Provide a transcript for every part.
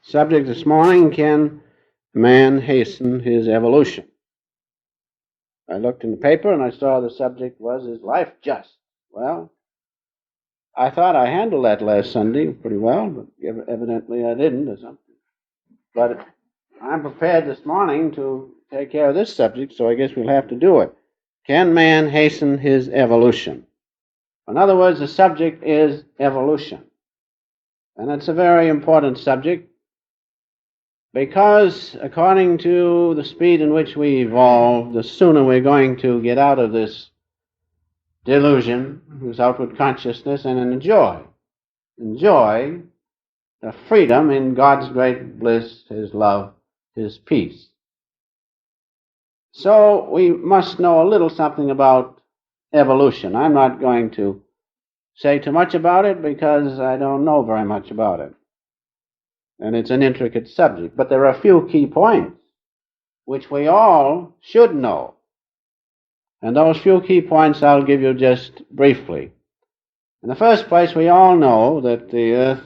Subject this morning, can man hasten his evolution? I looked in the paper and I saw the subject was, is life just? Well, I thought I handled that last Sunday pretty well, but evidently I didn't or something. But I'm prepared this morning to take care of this subject, so I guess we'll have to do it. Can man hasten his evolution? In other words, the subject is evolution. And it's a very important subject because according to the speed in which we evolve, the sooner we're going to get out of this delusion, this outward consciousness, and enjoy the freedom in God's great bliss, His love, His peace. So we must know a little something about evolution. I'm not going to say too much about it because I don't know very much about it. And it's an intricate subject. But there are a few key points which we all should know. And those few key points I'll give you just briefly. In the first place, we all know that the Earth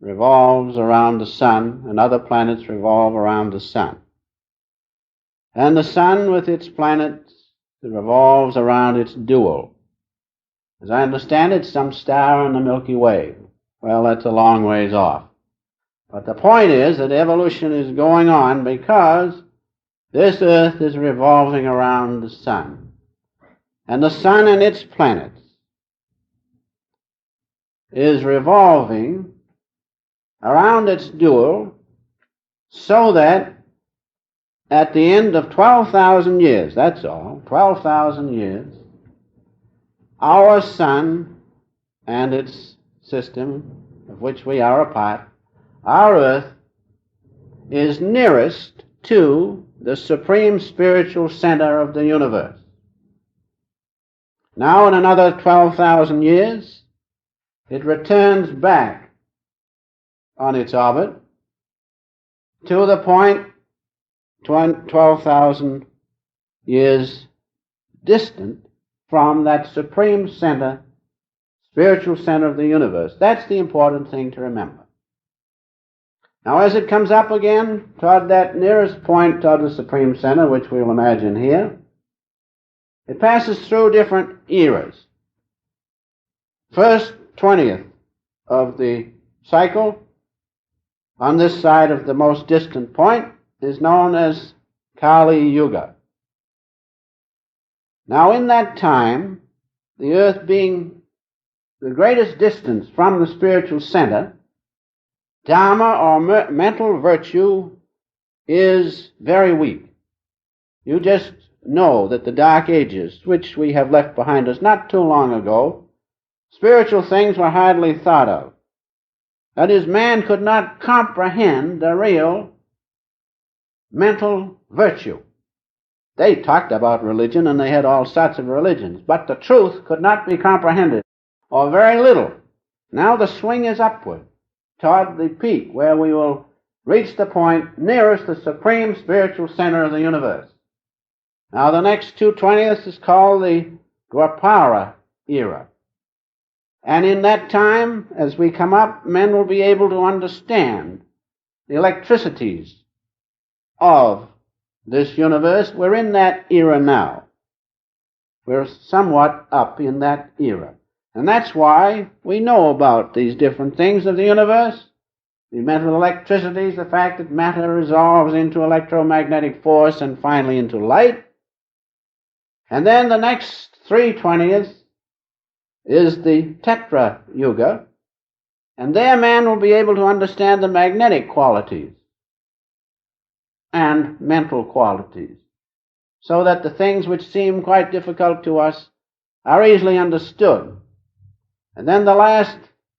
revolves around the Sun and other planets revolve around the Sun. And the Sun with its planets revolves around its dual. As I understand it, some star in the Milky Way. Well, that's a long ways off. But the point is that evolution is going on because this Earth is revolving around the Sun. And the Sun and its planets is revolving around its dual so that at the end of 12,000 years, that's all, 12,000 years, our Sun and its system, of which we are a part, our Earth, is nearest to the supreme spiritual center of the universe. Now, in another 12,000 years, it returns back on its orbit to the point 12,000 years distant from that supreme center, spiritual center of the universe. That's the important thing to remember. Now, as it comes up again toward that nearest point toward the supreme center, which we'll imagine here, it passes through different eras. First 20th of the cycle on this side of the most distant point is known as Kali Yuga. Now, in that time, the Earth being the greatest distance from the spiritual center, Dharma or mental virtue is very weak. You just know that the Dark Ages, which we have left behind us not too long ago, spiritual things were hardly thought of. That is, man could not comprehend the real mental virtue. They talked about religion and they had all sorts of religions, but the truth could not be comprehended, or very little. Now the swing is upward toward the peak where we will reach the point nearest the supreme spiritual center of the universe. Now the next 2/20ths is called the Dwapara era. And in that time, as we come up, men will be able to understand the electricities of this universe. We're in that era now. We're somewhat up in that era. And that's why we know about these different things of the universe, the mental electricities, the fact that matter resolves into electromagnetic force and finally into light. And then the next 3/20ths is the Tetra Yuga, and there man will be able to understand the magnetic qualities and mental qualities, so that the things which seem quite difficult to us are easily understood. And then the last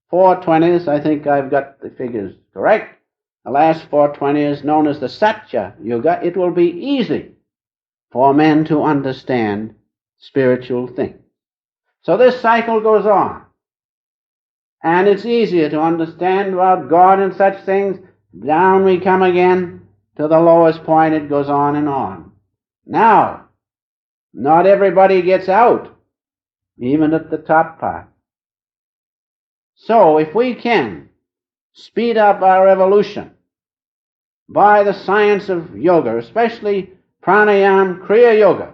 4/20ths, I think I've got the figures correct, the last 4/20ths, known as the Satya Yuga, it will be easy for men to understand spiritual things. So this cycle goes on. And it's easier to understand about God and such things. Down we come again to the lowest point. It goes on and on. Now, not everybody gets out, even at the top part. So if we can speed up our evolution by the science of yoga, especially pranayama, kriya yoga,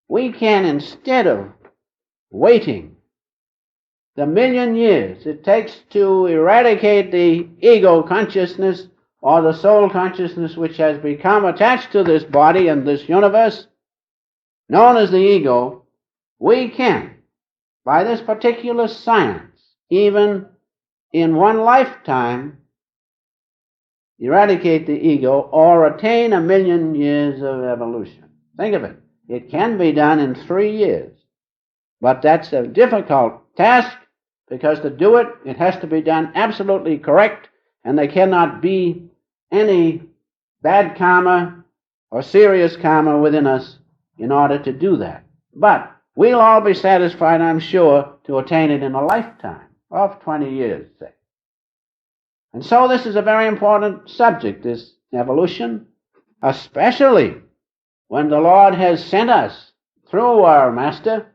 we can, instead of waiting the million years it takes to eradicate the ego consciousness or the soul consciousness which has become attached to this body and this universe, known as the ego, we can, by this particular science, even in one lifetime, eradicate the ego or attain 1,000,000 years of evolution. Think of it. It can be done in 3 years. But that's a difficult task, because to do it, it has to be done absolutely correct, and there cannot be any bad karma or serious karma within us in order to do that. But we'll all be satisfied, I'm sure, to attain it in a lifetime of 20 years, say. And so this is a very important subject, this evolution, especially when the Lord has sent us, through our master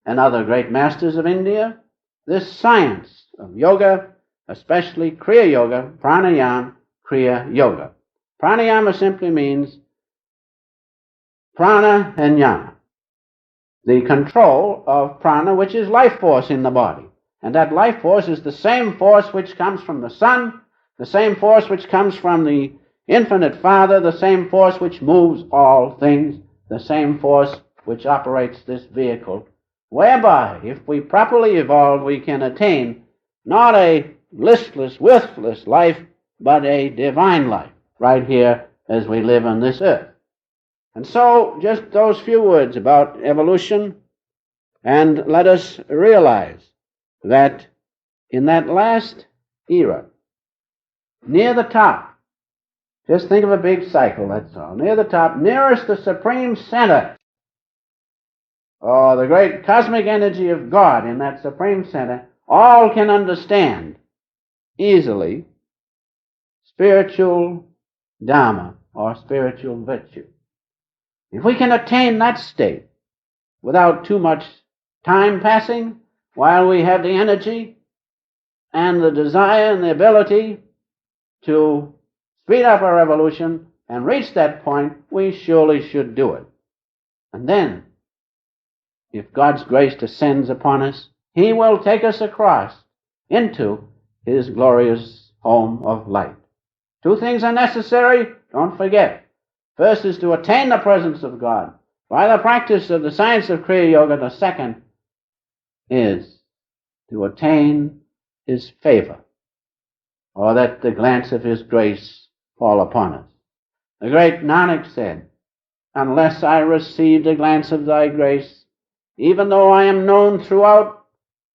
and other great masters of India, this science of yoga, especially kriya yoga, pranayama, kriya yoga. Pranayama simply means prana and yama, the control of prana, which is life force in the body. And that life force is the same force which comes from the sun, the same force which comes from the infinite Father, the same force which moves all things, the same force which operates this vehicle, whereby, if we properly evolve, we can attain not a listless, worthless life, but a divine life, right here as we live on this earth. And so, just those few words about evolution, and let us realize that in that last era, near the top, just think of a big cycle, that's all, near the top, nearest the supreme center, or the great cosmic energy of God in that supreme center, all can understand easily spiritual dharma or spiritual virtue. If we can attain that state without too much time passing, while we have the energy and the desire and the ability to speed up our evolution and reach that point, we surely should do it. And then, if God's grace descends upon us, He will take us across into His glorious home of light. 2 things are necessary, don't forget. First is to attain the presence of God by the practice of the science of Kriya Yoga. The second is to attain His favor, or that the glance of His grace fall upon us. The great Nanak said, "Unless I receive the glance of thy grace, even though I am known throughout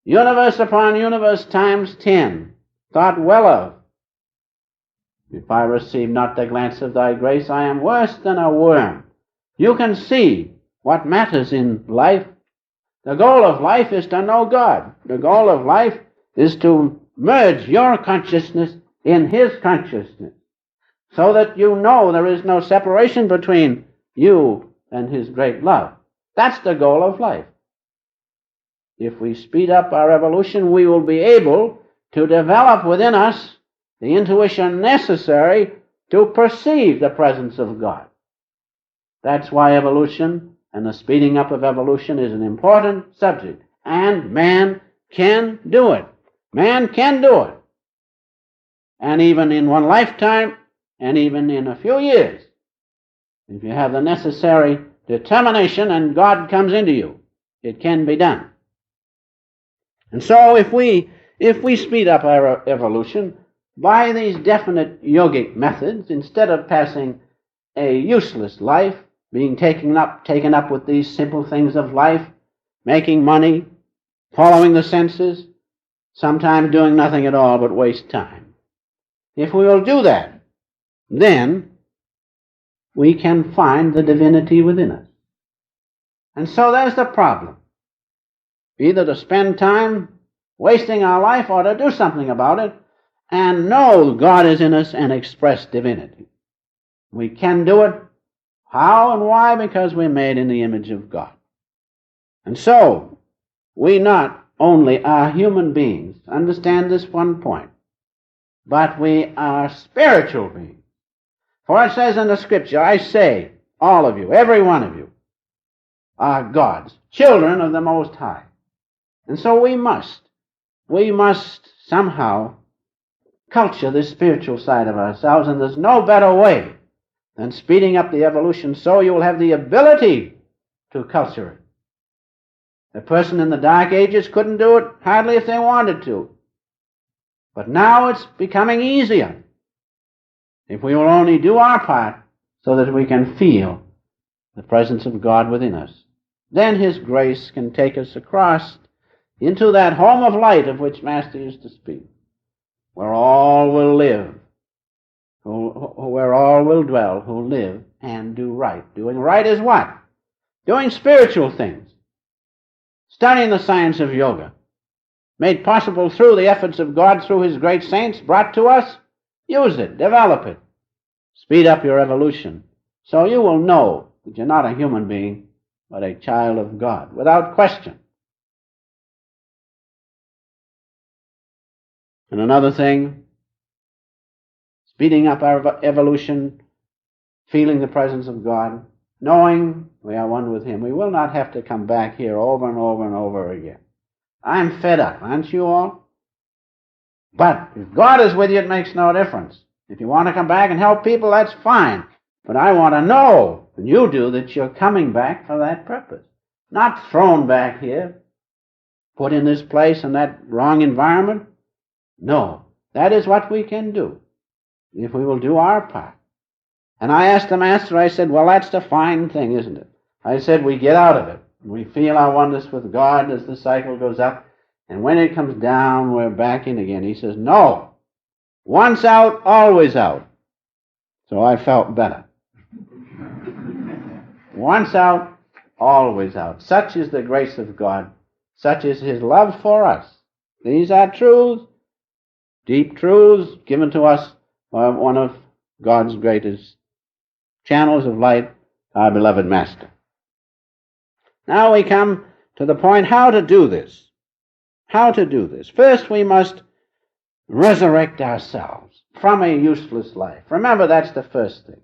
universe upon universe times 10, thought well of, if I receive not the glance of thy grace, I am worse than a worm." You can see what matters in life. The goal of life is to know God. The goal of life is to merge your consciousness in His consciousness, so that you know there is no separation between you and His great love. That's the goal of life. If we speed up our evolution, we will be able to develop within us the intuition necessary to perceive the presence of God. That's why evolution and the speeding up of evolution is an important subject. And man can do it. Man can do it. And even in one lifetime, and even in a few years, if you have the necessary determination and God comes into you, it can be done. And so if we speed up our evolution by these definite yogic methods, instead of passing a useless life, being taken up with these simple things of life, making money, following the senses, sometimes doing nothing at all but waste time. If we will do that, then we can find the divinity within us. And so there's the problem. Either to spend time wasting our life or to do something about it and know God is in us and express divinity. We can do it. How and why? Because we're made in the image of God. And so, we not only are human beings, understand this one point, but we are spiritual beings. For it says in the Scripture, I say, all of you, every one of you, are God's, children of the Most High. And so we must somehow culture this spiritual side of ourselves, and there's no better way than speeding up the evolution so you will have the ability to culture it. The person in the Dark Ages couldn't do it hardly if they wanted to. But now it's becoming easier if we will only do our part so that we can feel the presence of God within us. Then His grace can take us across into that home of light of which Master used to speak, where all will live, where all will dwell who live and do right. Doing right is what? Doing spiritual things. Studying the science of yoga, made possible through the efforts of God, through His great saints, brought to us. Use it, develop it, speed up your evolution, so you will know that you're not a human being, but a child of God, without question. And another thing, speeding up our evolution, feeling the presence of God, knowing we are one with Him. We will not have to come back here over and over and over again. I'm fed up, aren't you all? But if God is with you, it makes no difference. If you want to come back and help people, that's fine. But I want to know, and you do, that you're coming back for that purpose. Not thrown back here, put in this place in that wrong environment. No, that is what we can do if we will do our part. And I asked the Master, I said, well, that's the fine thing, isn't it? I said, we get out of it. We feel our oneness with God as the cycle goes up, and when it comes down, we're back in again. He says, no, once out, always out. So I felt better. Once out, always out. Such is the grace of God. Such is His love for us. These are truths, deep truths, given to us by one of God's greatest channels of light, our beloved Master. Now we come to the point how to do this. How to do this. First, we must resurrect ourselves from a useless life. Remember, that's the first thing.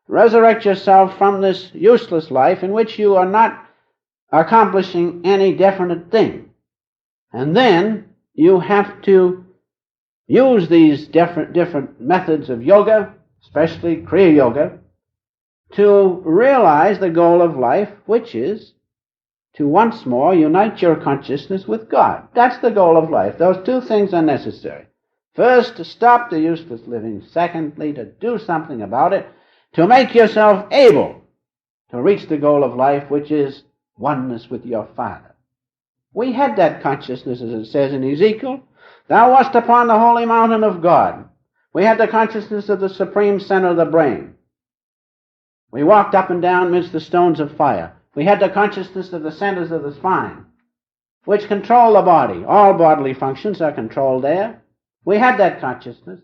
Resurrect yourself from this useless life in which you are not accomplishing any definite thing. And then you have to use these different methods of yoga, especially Kriya Yoga, to realize the goal of life, which is to once more unite your consciousness with God. That's the goal of life. Those two things are necessary. First, to stop the useless living. Secondly, to do something about it, to make yourself able to reach the goal of life, which is oneness with your Father. We had that consciousness, as it says in Ezekiel, thou wast upon the holy mountain of God. We had the consciousness of the supreme center of the brain. We walked up and down midst the stones of fire. We had the consciousness of the centers of the spine, which control the body. All bodily functions are controlled there. We had that consciousness,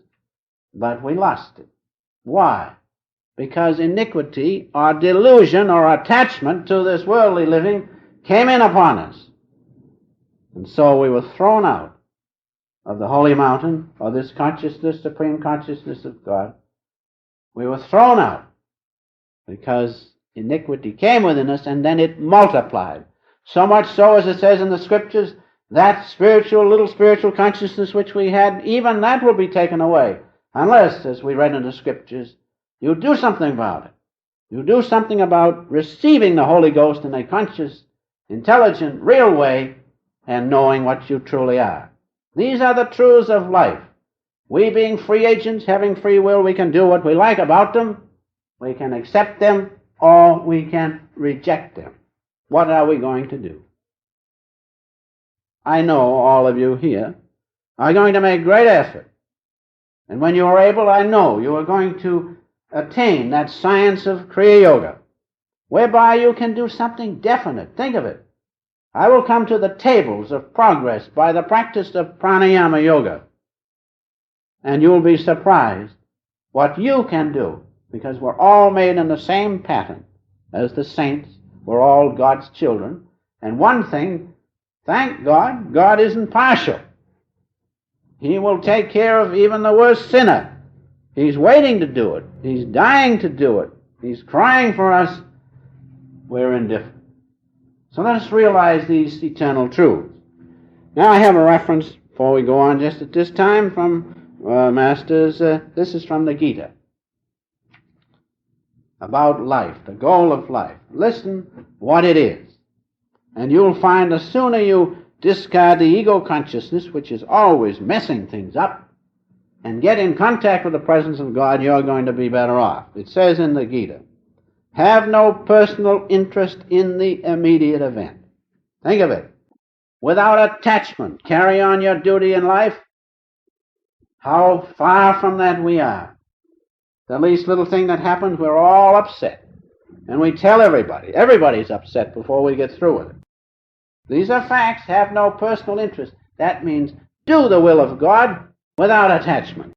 but we lost it. Why? Because iniquity or delusion or attachment to this worldly living came in upon us. And so we were thrown out of the holy mountain, or this consciousness, supreme consciousness of God. We were thrown out because iniquity came within us, and then it multiplied. So much so, as it says in the Scriptures, that little spiritual consciousness which we had, even that will be taken away, unless, as we read in the Scriptures, you do something about it. You do something about receiving the Holy Ghost in a conscious, intelligent, real way, and knowing what you truly are. These are the truths of life. We being free agents, having free will, we can do what we like about them. We can accept them, or we can reject them. What are we going to do? I know all of you here are going to make great effort. And when you are able, I know you are going to attain that science of Kriya Yoga, whereby you can do something definite. Think of it. I will come to the tables of progress by the practice of pranayama yoga. And you will be surprised what you can do, because we're all made in the same pattern as the saints. We're all God's children. And one thing, thank God, God isn't partial. He will take care of even the worst sinner He's waiting to do it. He's dying to do it. He's crying for us. We're indifferent. So let us realize these eternal truths. Now I have a reference, before we go on just at this time, from Masters. This is from the Gita. About life, the goal of life. Listen what it is. And you'll find the sooner you discard the ego consciousness, which is always messing things up, and get in contact with the presence of God, you're going to be better off. It says in the Gita, have no personal interest in the immediate event. Think of it. Without attachment, carry on your duty in life. How far from that we are. The least little thing that happens, we're all upset. And we tell everybody. Everybody's upset before we get through with it. These are facts. Have no personal interest. That means do the will of God without attachment.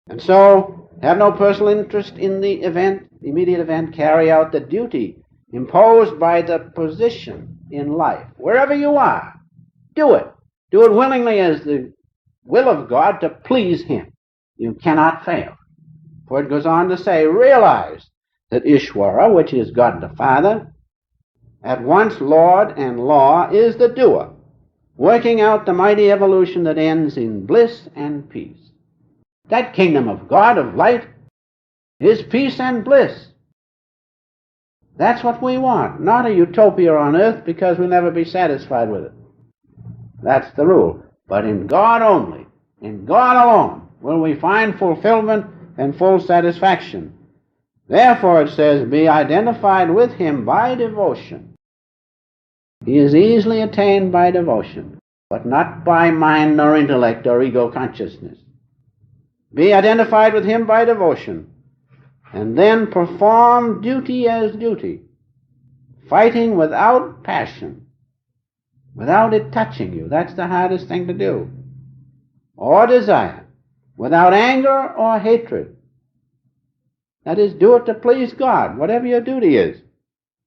And so, have no personal interest in the event, the immediate event. Carry out the duty imposed by the position in life. Wherever you are, do it. Do it willingly as the will of God to please Him. You cannot fail. For it goes on to say, realize that Ishvara, which is God the Father, at once Lord and law, is the doer, working out the mighty evolution that ends in bliss and peace. That kingdom of God, of light, is peace and bliss. That's what we want, not a utopia on earth, because we'll never be satisfied with it. That's the rule. But in God only, in God alone, will we find fulfillment and full satisfaction. Therefore, it says, be identified with Him by devotion. He is easily attained by devotion, but not by mind nor intellect or ego consciousness. Be identified with Him by devotion, and then perform duty as duty, fighting without passion, without it touching you. That's the hardest thing to do. Or desire, without anger or hatred. That is, do it to please God, whatever your duty is.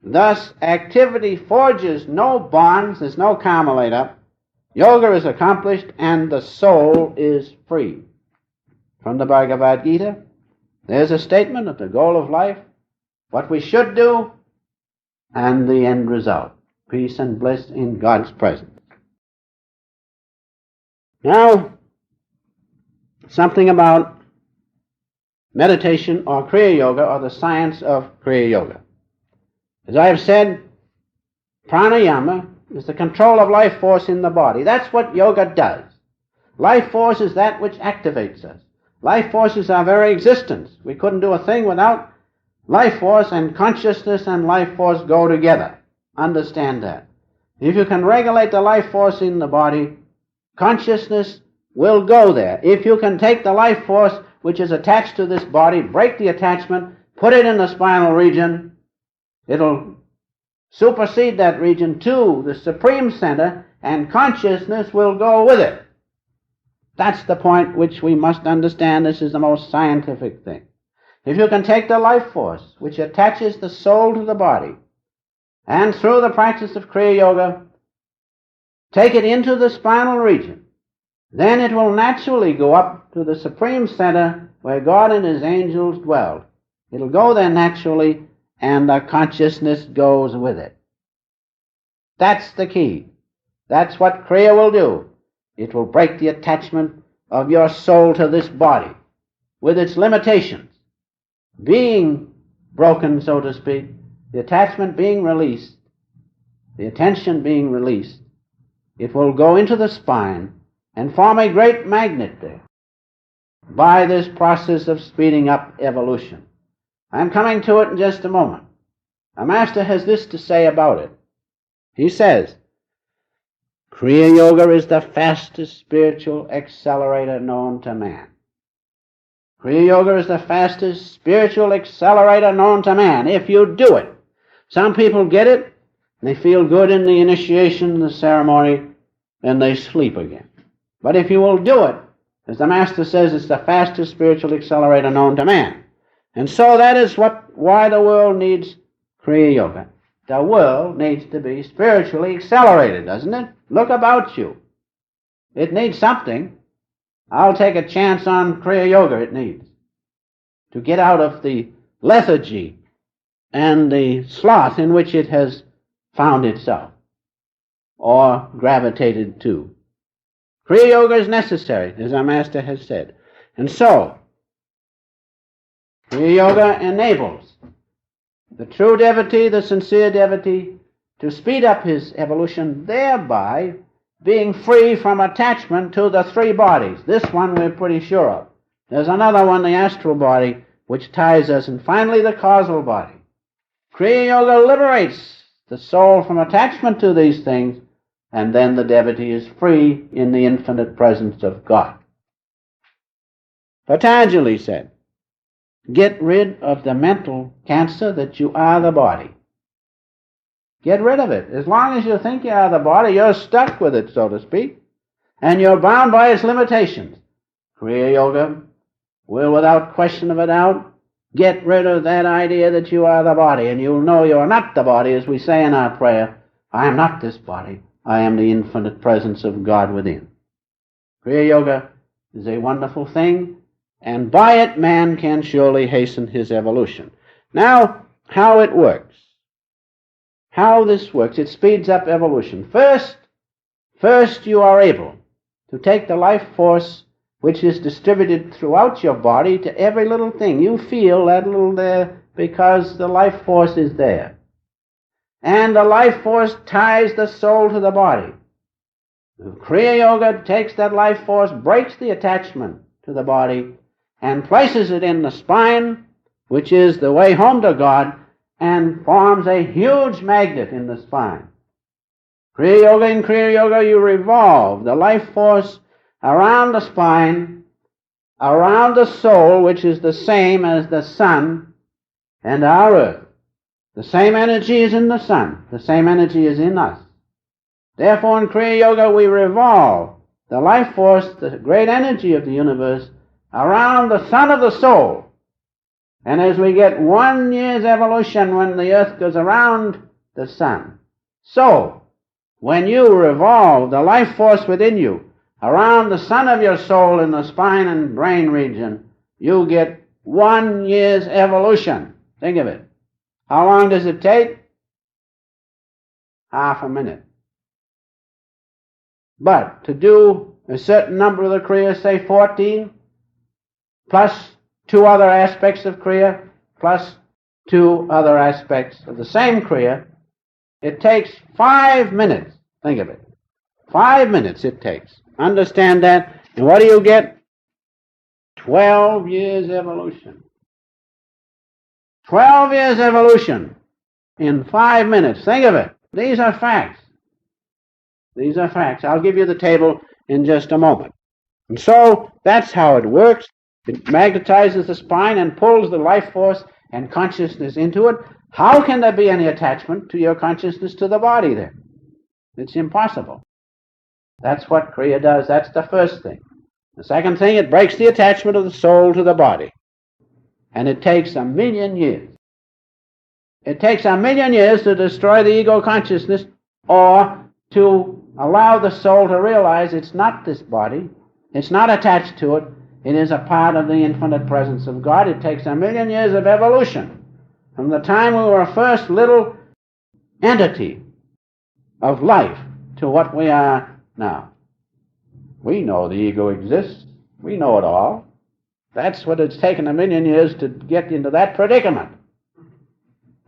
Thus, activity forges no bonds, there's no karma laid up. Yoga is accomplished, and the soul is free. From the Bhagavad Gita, there's a statement of the goal of life, what we should do, and the end result, peace and bliss in God's presence. Now, something about meditation or Kriya Yoga, or the science of Kriya Yoga. As I have said, pranayama is the control of life force in the body. That's what yoga does. Life force is that which activates us. Life force is our very existence. We couldn't do a thing without life force, and consciousness and life force go together. Understand that. If you can regulate the life force in the body, consciousness will go there. If you can take the life force which is attached to this body, break the attachment, put it in the spinal region, it'll supersede that region to the supreme center, and consciousness will go with it. That's the point which we must understand. This is the most scientific thing. If you can take the life force which attaches the soul to the body, and through the practice of Kriya Yoga, take it into the spinal region, then it will naturally go up to the supreme center where God and His angels dwell. It'll go there naturally, and the consciousness goes with it. That's the key. That's what Kriya will do. It will break the attachment of your soul to this body with its limitations. Being broken, so to speak, the attachment being released, the attention being released, it will go into the spine and form a great magnet there by this process of speeding up evolution. I'm coming to it in just a moment. A master has this to say about it. He says, Kriya Yoga is the fastest spiritual accelerator known to man. Kriya Yoga is the fastest spiritual accelerator known to man, if you do it. Some people get it, and they feel good in the initiation, the ceremony, and they sleep again. But if you will do it, as the Master says, it's the fastest spiritual accelerator known to man. And so that is why the world needs Kriya Yoga. The world needs to be spiritually accelerated, doesn't it? Look about you. It needs something. I'll take a chance on Kriya Yoga it needs to get out of the lethargy and the sloth in which it has found itself or gravitated to. Kriya Yoga is necessary, as our Master has said. And so, Kriya Yoga enables the true devotee, the sincere devotee, to speed up his evolution, thereby being free from attachment to the three bodies. This one we're pretty sure of. There's another one, the astral body, which ties us, and finally the causal body. Kriya Yoga liberates the soul from attachment to these things, and then the devotee is free in the infinite presence of God. Patanjali said, get rid of the mental cancer that you are the body. Get rid of it. As long as you think you are the body, you're stuck with it, so to speak, and you're bound by its limitations. Kriya Yoga will, without question of a doubt, get rid of that idea that you are the body, and you'll know you are not the body, as we say in our prayer, I am not this body, I am the infinite presence of God within. Kriya Yoga is a wonderful thing, and by it man can surely hasten his evolution. Now, how it works. How this works, it speeds up evolution. First you are able to take the life force which is distributed throughout your body to every little thing. You feel that little there because the life force is there. And the life force ties the soul to the body. Kriya Yoga takes that life force, breaks the attachment to the body, and places it in the spine, which is the way home to God, and forms a huge magnet in the spine. In Kriya Yoga, you revolve the life force around the spine, around the soul, which is the same as the sun and our earth. The same energy is in the sun. The same energy is in us. Therefore, in Kriya Yoga, we revolve the life force, the great energy of the universe, around the sun of the soul. And as we get 1 year's evolution when the earth goes around the sun, so when you revolve the life force within you around the sun of your soul in the spine and brain region, you get 1 year's evolution. Think of it. How long does it take? Half a minute. But to do a certain number of the Kriyas, say 14, plus 2 other aspects of Kriya, plus 2 other aspects of the same Kriya, it takes 5 minutes. Think of it. 5 minutes it takes. Understand that? And what do you get? 12 years evolution. 12 years evolution in 5 minutes. Think of it. These are facts. These are facts. I'll give you the table in just a moment. And so that's how it works. It magnetizes the spine and pulls the life force and consciousness into it. How can there be any attachment to your consciousness to the body then? It's impossible. That's what Kriya does. That's the first thing. The second thing, it breaks the attachment of the soul to the body. And it takes 1,000,000 years. It takes 1,000,000 years to destroy the ego consciousness or to allow the soul to realize it's not this body, it's not attached to it, it is a part of the infinite presence of God. It takes 1,000,000 years of evolution from the time we were a first little entity of life to what we are now. We know the ego exists. We know it all. That's what it's taken 1,000,000 years to get into that predicament.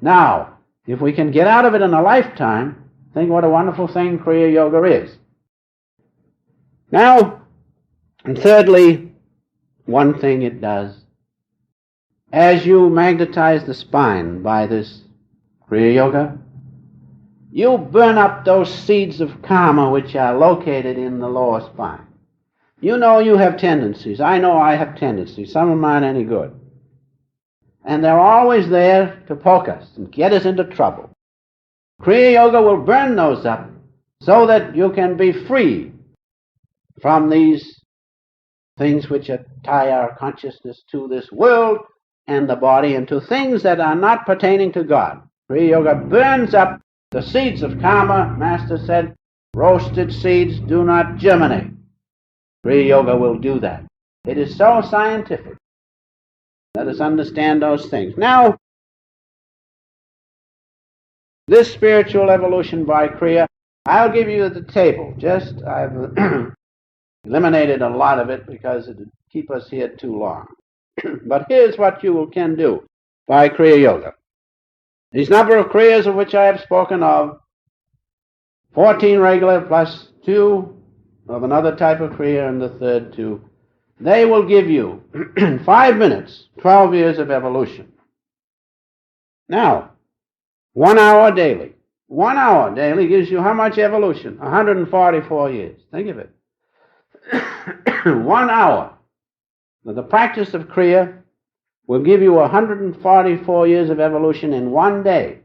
Now, if we can get out of it in a lifetime, think what a wonderful thing Kriya Yoga is. Now, and thirdly, one thing it does, as you magnetize the spine by this Kriya Yoga, you burn up those seeds of karma which are located in the lower spine. You know you have tendencies. I know I have tendencies. Some of them aren't any good. And they're always there to poke us and get us into trouble. Kriya Yoga will burn those up so that you can be free from these things which tie our consciousness to this world and the body and to things that are not pertaining to God. Kriya Yoga burns up the seeds of karma. Master said, roasted seeds do not germinate. Kriya Yoga will do that. It is so scientific. Let us understand those things. Now, this spiritual evolution by Kriya, I'll give you the table. I've eliminated a lot of it because it would keep us here too long. But here's what you can do by Kriya Yoga. These number of Kriyas of which I have spoken of, 14 regular plus 2 of another type of Kriya and the third 2, they will give you, in 5 minutes, 12 years of evolution. Now, 1 hour daily. 1 hour daily gives you how much evolution? 144 years. Think of it. 1 hour. Now, the practice of Kriya will give you 144 years of evolution in 1 day.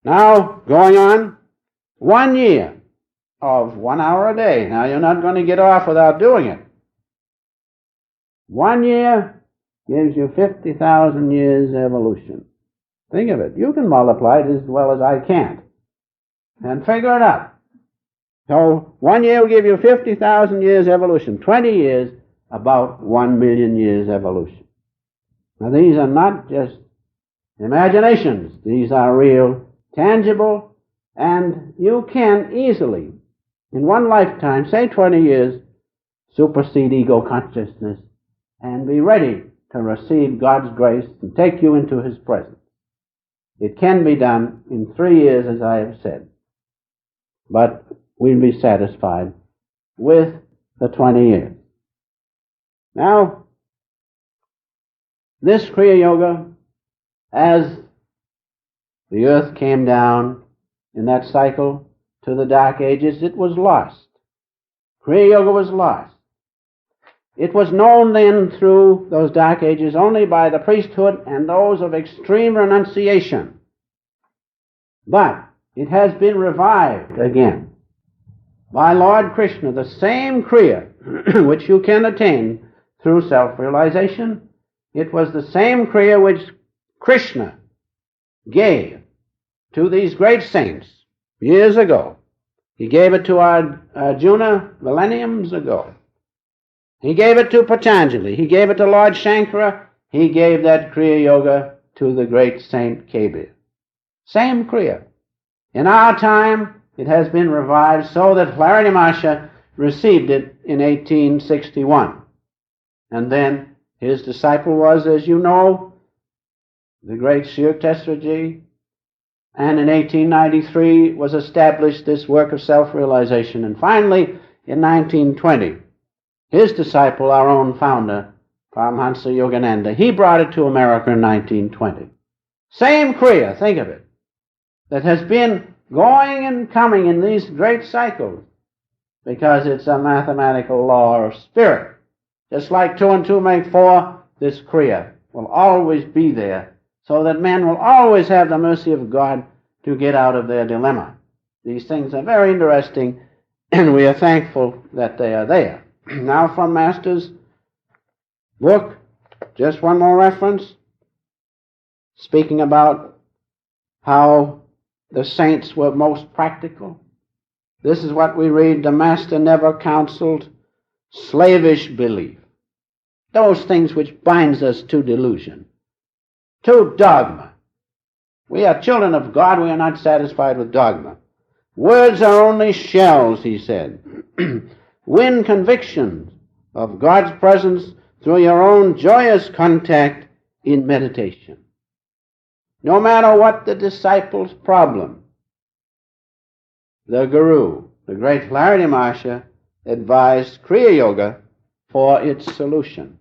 Now, going on, 1 year of 1 hour a day. Now, you're not going to get off without doing it. 1 year gives you 50,000 years evolution. Think of it. You can multiply it as well as I can't. And figure it out. So 1 year will give you 50,000 years evolution. 20 years, about 1 million years evolution. Now these are not just imaginations. These are real, tangible, and you can easily, in one lifetime, say 20 years, supersede ego consciousness and be ready to receive God's grace and take you into His presence. It can be done in 3 years, as I have said. But we'll be satisfied with the 20 years. Now, this Kriya Yoga, as the earth came down in that cycle to the Dark Ages, it was lost. Kriya Yoga was lost. It was known then through those Dark Ages only by the priesthood and those of extreme renunciation. But it has been revived again by Lord Krishna, the same Kriya which you can attain through self-realization. It was the same Kriya which Krishna gave to these great saints years ago. He gave it to Arjuna millenniums ago. He gave it to Patanjali. He gave it to Lord Shankara. He gave that Kriya Yoga to the great Saint Kabir. Same Kriya. In our time, it has been revived so that Floridimasha received it in 1861. And then his disciple was, as you know, the great Sri Tesraji. And in 1893 was established this work of self-realization. And finally, in 1920, his disciple, our own founder, Paramahansa Yogananda, he brought it to America in 1920. Same Kriya, think of it, that has been going and coming in these great cycles because it's a mathematical law of spirit. Just like 2 and 2 make 4, this Kriya will always be there so that men will always have the mercy of God to get out of their dilemma. These things are very interesting, and we are thankful that they are there. Now from Master's book, just one more reference, speaking about how the saints were most practical. This is what we read: the Master never counseled slavish belief, those things which binds us to delusion, to dogma. We are children of God, we are not satisfied with dogma. Words are only shells, he said. Win convictions of God's presence through your own joyous contact in meditation. No matter what the disciple's problem, the Guru, the great Floridimasha, advised Kriya Yoga for its solution.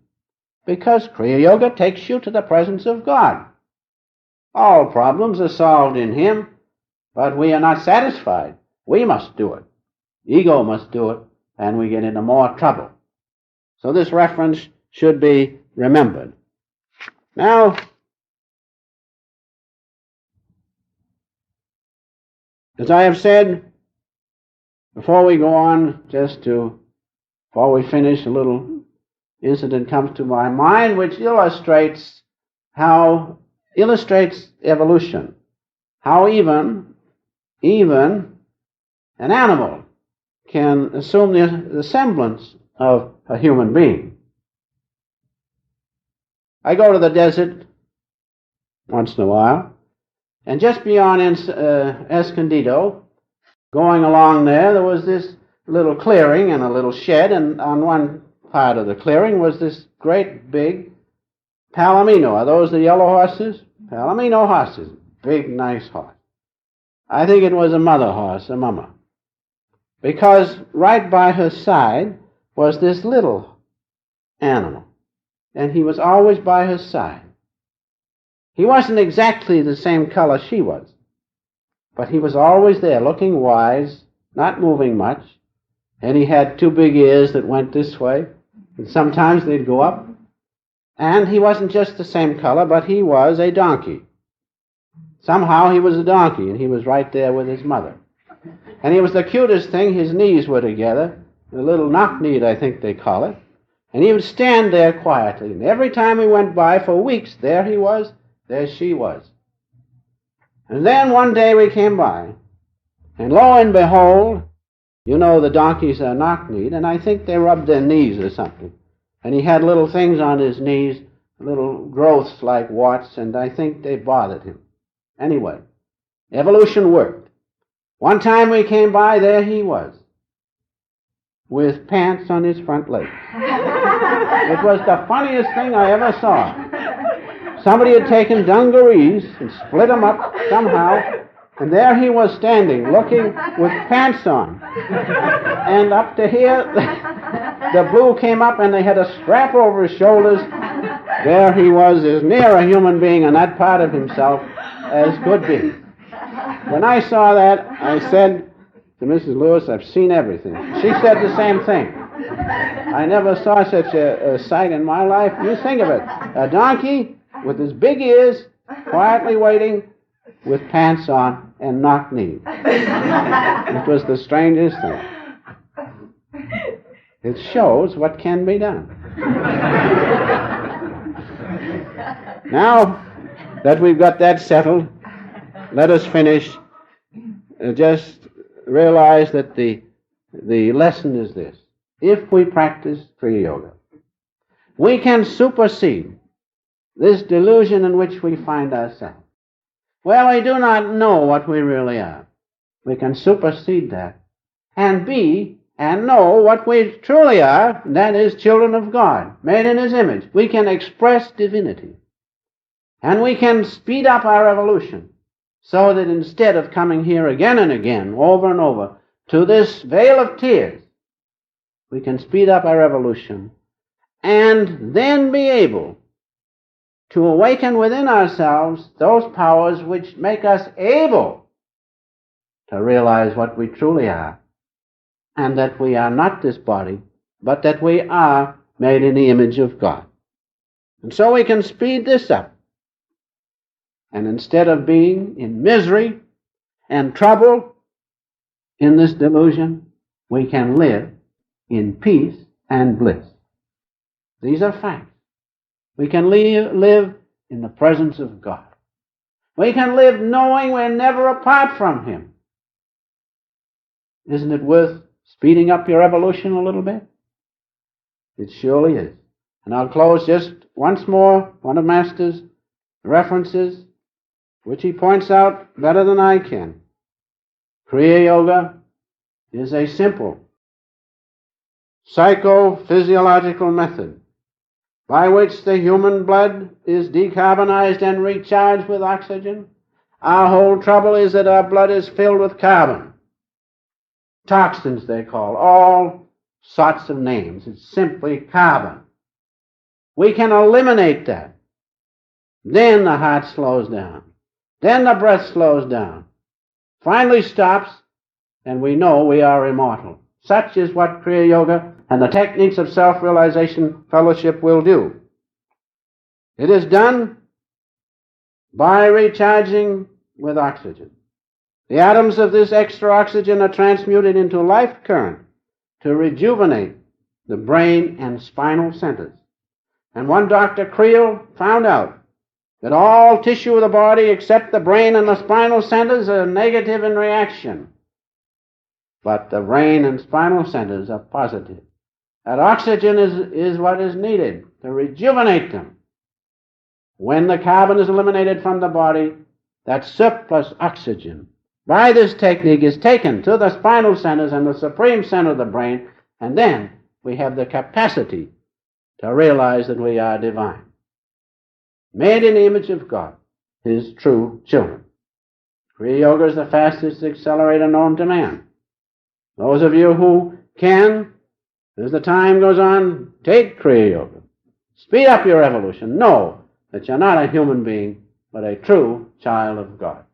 Because Kriya Yoga takes you to the presence of God. All problems are solved in Him, but we are not satisfied. We must do it. Ego must do it, and we get into more trouble. So this reference should be remembered. Now, as I have said, before we go on, before we finish, a little incident comes to my mind which illustrates evolution. How even an animal can assume the semblance of a human being. I go to the desert once in a while, and just beyond Escondido, going along there was this little clearing and a little shed, and on one part of the clearing was this great big Palomino. Are those the yellow horses? Palomino horses. Big, nice horse. I think it was a mother horse, a mama. Because right by her side was this little animal, and he was always by her side. He wasn't exactly the same color she was, but he was always there, looking wise, not moving much, and he had two big ears that went this way, and sometimes they'd go up. And he wasn't just the same color, but he was a donkey. Somehow he was a donkey, and he was right there with his mother. And he was the cutest thing. His knees were together, a little knock-kneed, I think they call it. And he would stand there quietly. And every time we went by for weeks, there he was, there she was. And then one day we came by, and lo and behold, you know the donkeys are knock-kneed, and I think they rubbed their knees or something. And he had little things on his knees, little growths like warts, and I think they bothered him. Anyway, evolution worked. One time we came by, there he was, with pants on his front legs. It was the funniest thing I ever saw. Somebody had taken dungarees and split them up somehow, and there he was standing, looking with pants on. And up to here, the blue came up, and they had a strap over his shoulders. There he was, as near a human being in that part of himself as could be. When I saw that, I said to Mrs. Lewis, I've seen everything. She said the same thing. I never saw such a sight in my life. You think of it. A donkey with his big ears, quietly waiting, with pants on and knock-kneed. It was the strangest thing. It shows what can be done. Now that we've got that settled, let us finish. Just realize that the lesson is this. If we practice Kriya Yoga, we can supersede this delusion in which we find ourselves. Well, we do not know what we really are. We can supersede that and be and know what we truly are, and that is children of God, made in His image. We can express divinity. And we can speed up our evolution so that instead of coming here again and again, over and over, to this vale of tears, we can speed up our evolution and then be able to awaken within ourselves those powers which make us able to realize what we truly are, and that we are not this body, but that we are made in the image of God. And so we can speed this up. And instead of being in misery and trouble in this delusion, we can live in peace and bliss. These are facts. We can live in the presence of God. We can live knowing we're never apart from Him. Isn't it worth speeding up your evolution a little bit? It surely is. And I'll close just once more, one of Master's references, which he points out better than I can. Kriya Yoga is a simple psychophysiological method by which the human blood is decarbonized and recharged with oxygen. Our whole trouble is that our blood is filled with carbon. Toxins, they call, all sorts of names. It's simply carbon. We can eliminate that. Then the heart slows down. Then the breath slows down. Finally stops, and we know we are immortal. Such is what Kriya Yoga and the techniques of self-realization fellowship will do. It is done by recharging with oxygen. The atoms of this extra oxygen are transmuted into life current to rejuvenate the brain and spinal centers. And one Dr. Creel found out that all tissue of the body except the brain and the spinal centers are negative in reaction. But the brain and spinal centers are positive. That oxygen is what is needed to rejuvenate them. When the carbon is eliminated from the body, that surplus oxygen, by this technique, is taken to the spinal centers and the supreme center of the brain, and then we have the capacity to realize that we are divine, made in the image of God, His true children. Kriya Yoga is the fastest accelerator known to man. Those of you who can, as the time goes on, take Kriya Yoga. Speed up your evolution. Know that you're not a human being, but a true child of God.